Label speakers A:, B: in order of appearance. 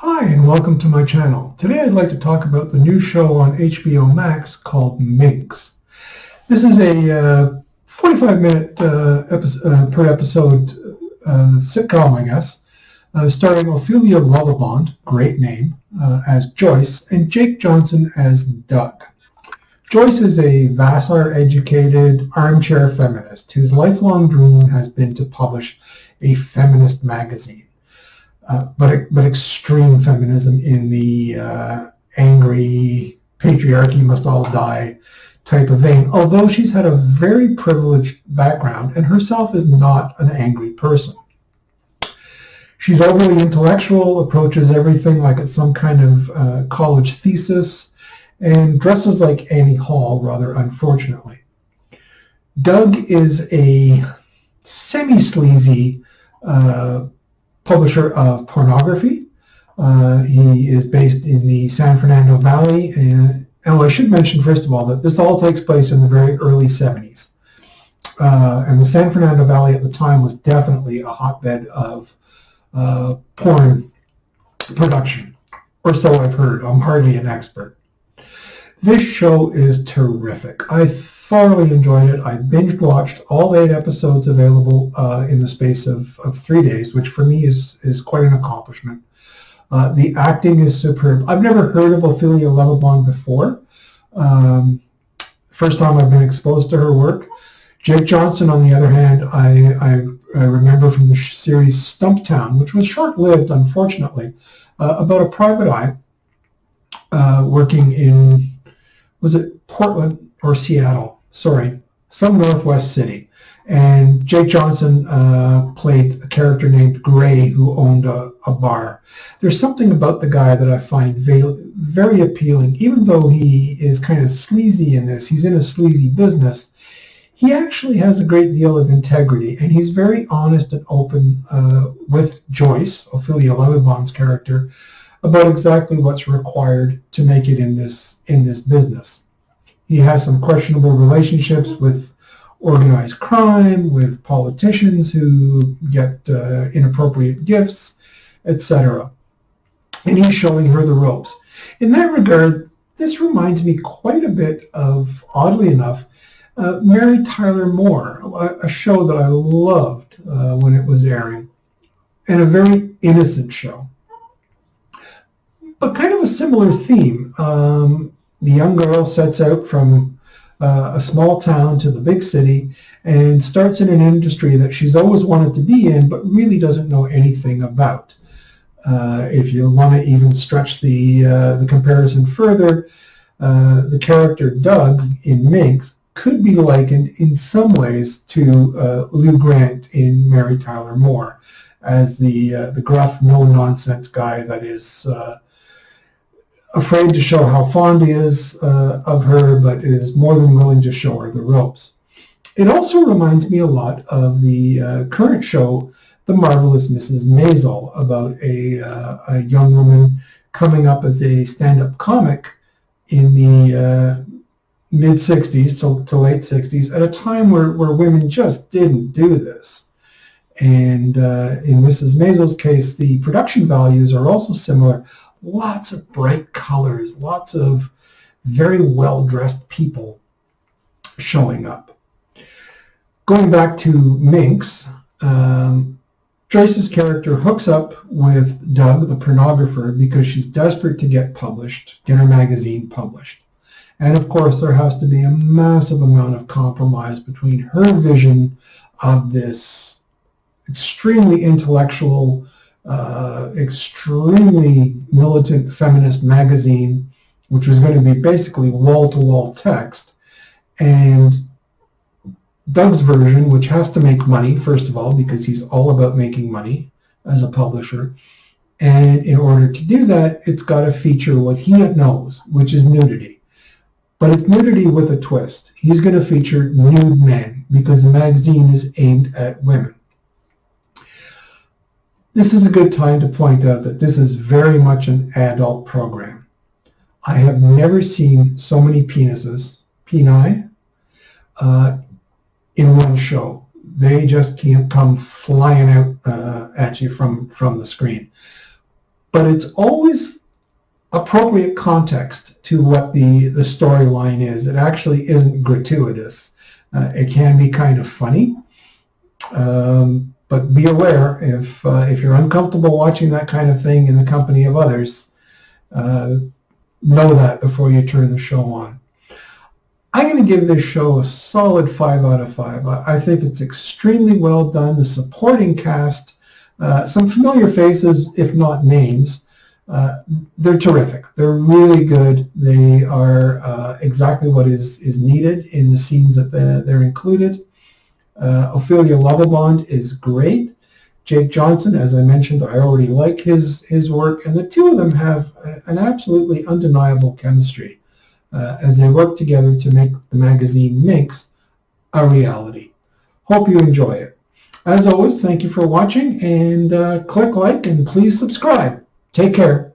A: Hi, and welcome to my channel. Today I'd like to talk about the new show on HBO Max called Minx. This is a 45-minute per episode sitcom, I guess, starring Ophelia Lovibond, great name, as Joyce, and Jake Johnson as Doug. Joyce is a Vassar-educated armchair feminist whose lifelong dream has been to publish a feminist magazine. But extreme feminism in the angry patriarchy must all die type of vein, although she's had a very privileged background and herself is not an angry person. She's overly intellectual, approaches everything like it's some kind of college thesis, and dresses like Annie Hall, rather unfortunately. Doug is a semi-sleazy publisher of pornography. He is based in the San Fernando Valley. And I should mention, first of all, that this all takes place in the very early 70s. And the San Fernando Valley at the time was definitely a hotbed of porn production, or so I've heard. I'm hardly an expert. This show is terrific. I thoroughly enjoyed it. I binge watched all 8 episodes available in the space of 3 days, which for me is quite an accomplishment. The acting is superb. I've never heard of Ophelia Lovibond before. First time I've been exposed to her work. Jake Johnson, on the other hand, I remember from the series Stumptown, which was short-lived, unfortunately, about a private eye working in, was it Portland or Seattle? Sorry, some Northwest city. And Jake Johnson played a character named Gray who owned a bar. There's something about the guy that I find very appealing. Even though he is kind of sleazy in this, he's in a sleazy business, he actually has a great deal of integrity, and he's very honest and open with Joyce, Ophelia Lovibond's character, about exactly what's required to make it in this business. He has some questionable relationships with organized crime, with politicians who get inappropriate gifts, etc. And he's showing her the ropes. In that regard, this reminds me quite a bit of, oddly enough, Mary Tyler Moore, a show that I loved when it was airing, and a very innocent show. But kind of a similar theme. The young girl sets out from a small town to the big city and starts in an industry that she's always wanted to be in, but really doesn't know anything about. If you want to even stretch the comparison further, the character Doug in Minx could be likened in some ways to Lou Grant in Mary Tyler Moore, as the gruff, no-nonsense guy that is afraid to show how fond he is of her, but is more than willing to show her the ropes. It also reminds me a lot of the current show, The Marvelous Mrs. Maisel, about a young woman coming up as a stand-up comic in the mid-60s to late 60s, at a time where women just didn't do this. And in Mrs. Maisel's case, the production values are also similar. Lots of bright colors, lots of very well-dressed people showing up. Going back to Minx, Joyce's character hooks up with Doug, the pornographer, because she's desperate to get her magazine published. And of course, there has to be a massive amount of compromise between her vision of this extremely intellectual, extremely militant feminist magazine, which was going to be basically wall-to-wall text, and Doug's version, which has to make money, first of all, because he's all about making money as a publisher. And in order to do that, it's got to feature what he knows, which is nudity. But it's nudity with a twist. He's going to feature nude men because the magazine is aimed at women. This is a good time to point out that this is very much an adult program. I have never seen so many peni, in one show. They just can't come flying out at you from the screen. but it's always appropriate context to what the storyline is. It actually isn't gratuitous. It can be kind of funny, but be aware if you're uncomfortable watching that kind of thing in the company of others, know that before you turn the show on. I'm going to give this show a solid 5 out of 5. I think it's extremely well done. The supporting cast, some familiar faces, if not names, they're terrific. They're really good. They are exactly what is needed in the scenes that they're included. Ophelia Lovibond is great. Jake Johnson, as I mentioned, I already like his work, and the two of them have an absolutely undeniable chemistry as they work together to make the magazine Minx a reality. Hope you enjoy it. As always, thank you for watching, and click like and please subscribe. Take care.